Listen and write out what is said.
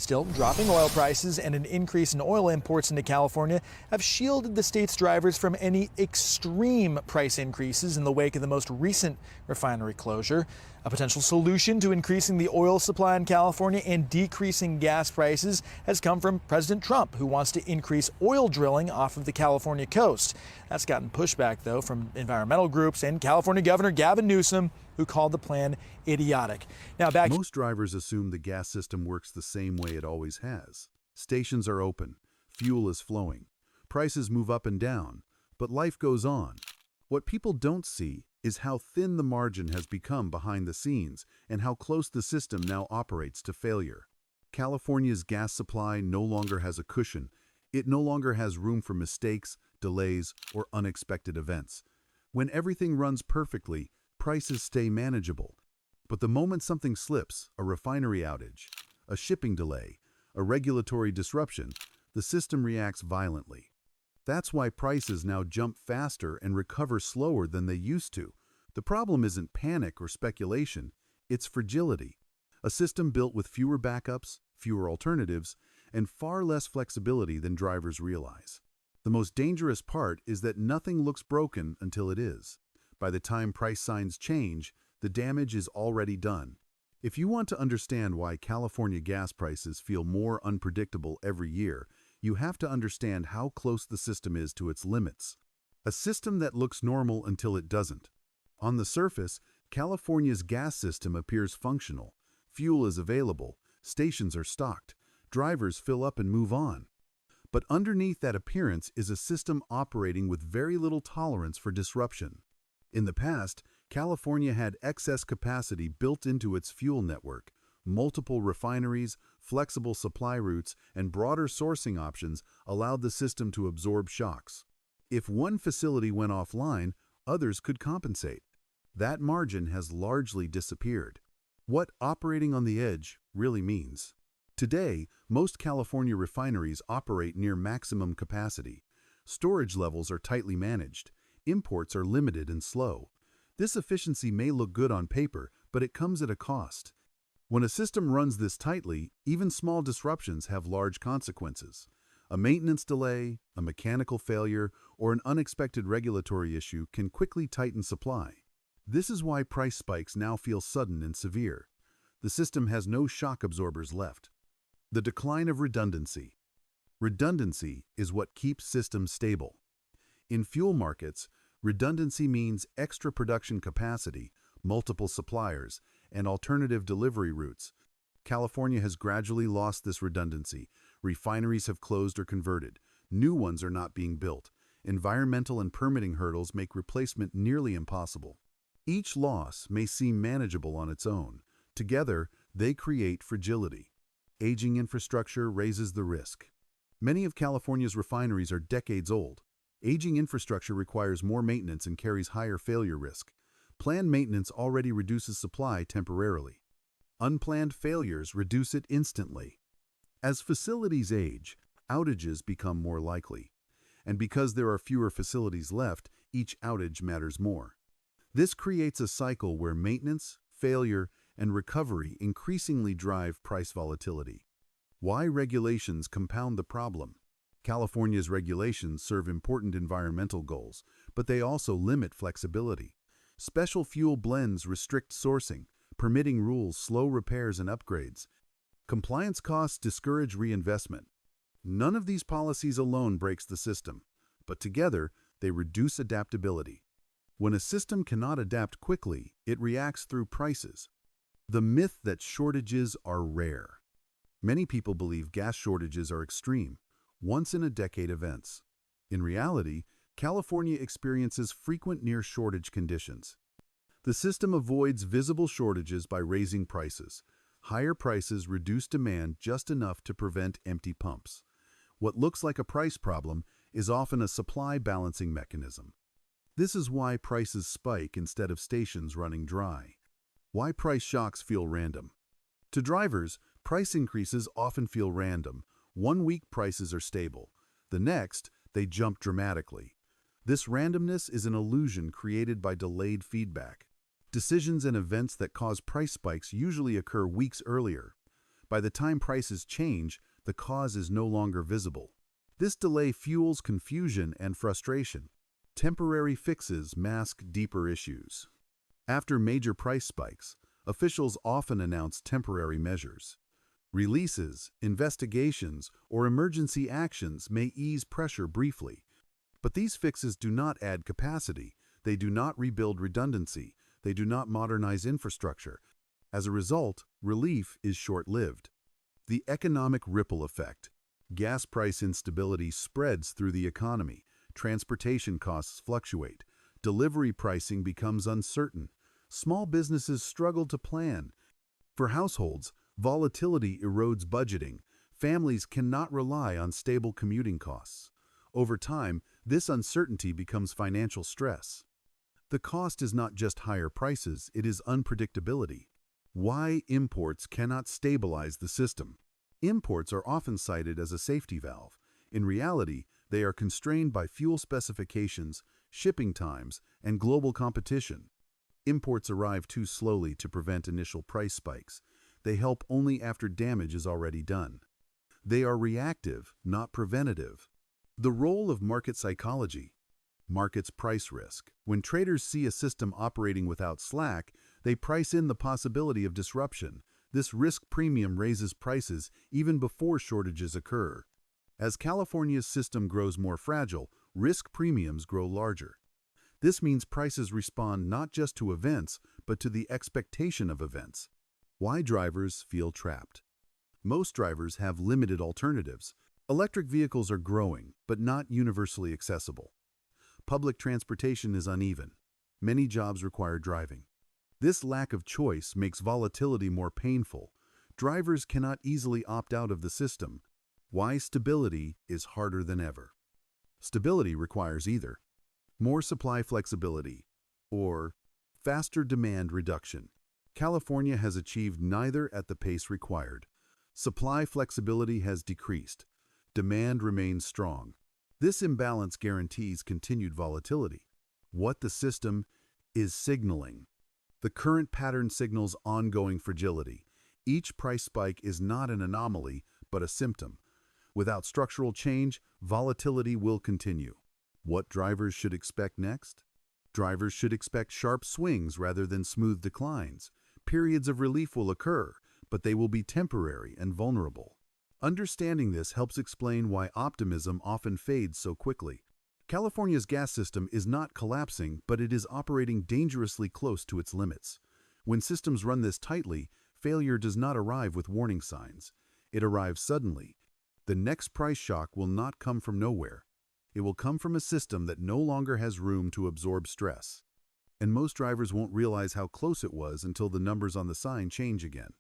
Still, dropping oil prices and an increase in oil imports into California have shielded the state's drivers from any extreme price increases in the wake of the most recent refinery closure. A potential solution to increasing the oil supply in California and decreasing gas prices has come from President Trump, who wants to increase oil drilling off of the California coast. That's gotten pushback, though, from environmental groups and California Governor Gavin Newsom, who called the plan idiotic. Now, Most drivers assume the gas system works the same way it always has. Stations are open, fuel is flowing, prices move up and down, but life goes on. What people don't see is how thin the margin has become behind the scenes and how close the system now operates to failure. California's gas supply no longer has a cushion. It no longer has room for mistakes, delays, or unexpected events. When everything runs perfectly, prices stay manageable. But the moment something slips, a refinery outage, a shipping delay, a regulatory disruption, the system reacts violently. That's why prices now jump faster and recover slower than they used to. The problem isn't panic or speculation, it's fragility. A system built with fewer backups, fewer alternatives, and far less flexibility than drivers realize. The most dangerous part is that nothing looks broken until it is. By the time price signs change, the damage is already done. If you want to understand why California gas prices feel more unpredictable every year, you have to understand how close the system is to its limits. A system that looks normal until it doesn't. On the surface, California's gas system appears functional. Fuel is available, stations are stocked, drivers fill up and move on. But underneath that appearance is a system operating with very little tolerance for disruption. In the past, California had excess capacity built into its fuel network. Multiple refineries, flexible supply routes, and broader sourcing options allowed the system to absorb shocks. If one facility went offline, others could compensate. That margin has largely disappeared. What operating on the edge really means. Today, most California refineries operate near maximum capacity. Storage levels are tightly managed. Imports are limited and slow. This efficiency may look good on paper, but it comes at a cost. When a system runs this tightly, even small disruptions have large consequences. A maintenance delay, a mechanical failure, or an unexpected regulatory issue can quickly tighten supply. This is why price spikes now feel sudden and severe. The system has no shock absorbers left. The decline of redundancy. Redundancy is what keeps systems stable. In fuel markets, redundancy means extra production capacity, multiple suppliers, and alternative delivery routes. California has gradually lost this redundancy. Refineries have closed or converted. New ones are not being built. Environmental and permitting hurdles make replacement nearly impossible. Each loss may seem manageable on its own. Together, they create fragility. Aging infrastructure raises the risk. Many of California's refineries are decades old. Aging infrastructure requires more maintenance and carries higher failure risk. Planned maintenance already reduces supply temporarily. Unplanned failures reduce it instantly. As facilities age, outages become more likely. And because there are fewer facilities left, each outage matters more. This creates a cycle where maintenance, failure, and recovery increasingly drive price volatility. Why regulations compound the problem? California's regulations serve important environmental goals, but they also limit flexibility. Special fuel blends restrict sourcing, permitting rules slow repairs and upgrades. Compliance costs discourage reinvestment. None of these policies alone breaks the system, but together they reduce adaptability. When a system cannot adapt quickly, it reacts through prices. The myth that shortages are rare. Many people believe gas shortages are extreme, once-in-a-decade events. In reality, California experiences frequent near-shortage conditions. The system avoids visible shortages by raising prices. Higher prices reduce demand just enough to prevent empty pumps. What looks like a price problem is often a supply balancing mechanism. This is why prices spike instead of stations running dry. Why price shocks feel random. To drivers, price increases often feel random. One week prices are stable. The next, they jump dramatically. This randomness is an illusion created by delayed feedback. Decisions and events that cause price spikes usually occur weeks earlier. By the time prices change, the cause is no longer visible. This delay fuels confusion and frustration. Temporary fixes mask deeper issues. After major price spikes, officials often announce temporary measures. Releases, investigations, or emergency actions may ease pressure briefly. But these fixes do not add capacity, they do not rebuild redundancy, they do not modernize infrastructure. As a result, relief is short-lived. The economic ripple effect. Gas price instability spreads through the economy. Transportation costs fluctuate. Delivery pricing becomes uncertain. Small businesses struggle to plan. For households, volatility erodes budgeting. Families cannot rely on stable commuting costs. Over time, this uncertainty becomes financial stress. The cost is not just higher prices, it is unpredictability. Why imports cannot stabilize the system. Imports are often cited as a safety valve. In reality, they are constrained by fuel specifications, shipping times, and global competition. Imports arrive too slowly to prevent initial price spikes. They help only after damage is already done. They are reactive, not preventative. The role of market psychology. Markets price risk. When traders see a system operating without slack, they price in the possibility of disruption. This risk premium raises prices even before shortages occur. As California's system grows more fragile, risk premiums grow larger. This means prices respond not just to events, but to the expectation of events. Why drivers feel trapped. Most drivers have limited alternatives. Electric vehicles are growing, but not universally accessible. Public transportation is uneven. Many jobs require driving. This lack of choice makes volatility more painful. Drivers cannot easily opt out of the system. Why stability is harder than ever. Stability requires either more supply flexibility or faster demand reduction. California has achieved neither at the pace required. Supply flexibility has decreased. Demand remains strong. This imbalance guarantees continued volatility. What the system is signaling. The current pattern signals ongoing fragility. Each price spike is not an anomaly, but a symptom. Without structural change, volatility will continue. What drivers should expect next? Drivers should expect sharp swings rather than smooth declines. Periods of relief will occur, but they will be temporary and vulnerable. Understanding this helps explain why optimism often fades so quickly. California's gas system is not collapsing, but it is operating dangerously close to its limits. When systems run this tightly, failure does not arrive with warning signs. It arrives suddenly. The next price shock will not come from nowhere. It will come from a system that no longer has room to absorb stress. And most drivers won't realize how close it was until the numbers on the sign change again.